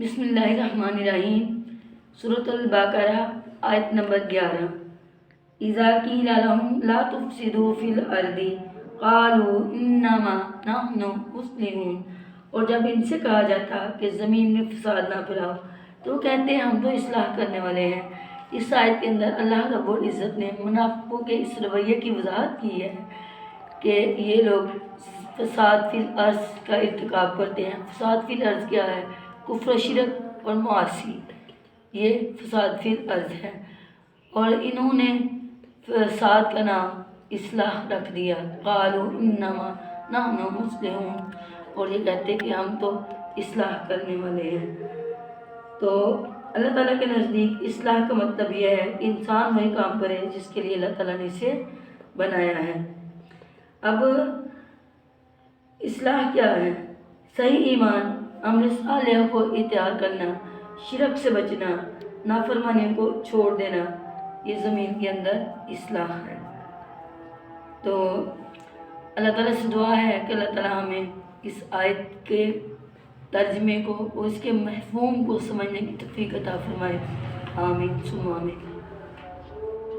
بسم اللہ الرحمن الرحیم۔ سورۃ البقرہ آیت نمبر 11۔ اذا قیل لهم لا تفسدوا فی الارض قالوا انما نحن مصلحون، اور جب ان سے کہا جاتا کہ زمین میں فساد نہ پھیلاؤ تو وہ کہتے ہیں ہم تو اصلاح کرنے والے ہیں۔ اس آیت کے اندر اللہ رب العزت نے منافقوں کے اس رویے کی وضاحت کی ہے کہ یہ لوگ فساد فی الارض کا ارتکاب کرتے ہیں۔ فساد فی الارض کیا ہے؟ کفر و شرک اور معاصی، یہ فساد فی الارض ہے، اور انہوں نے فساد کا نام اصلاح رکھ دیا۔ قالوا انما نحن مصلحون، اور یہ کہتے کہ ہم تو اصلاح کرنے والے ہیں۔ تو اللہ تعالیٰ کے نزدیک اصلاح کا مطلب یہ ہے کہ انسان وہی کام کرے جس کے لیے اللہ تعالیٰ نے اسے بنایا ہے۔ اب اصلاح کیا ہے؟ صحیح ایمان، عمل صالح کو اختیار کرنا، شرک سے بچنا، نافرمانی کو چھوڑ دینا، یہ زمین کے اندر اصلاح ہے۔ تو اللہ تعالیٰ سے دعا ہے کہ اللہ تعالیٰ ہمیں اس آیت کے ترجمے کو اور اس کے مفہوم کو سمجھنے کی توفیق عطا فرمائے۔ آمین ثم آمین۔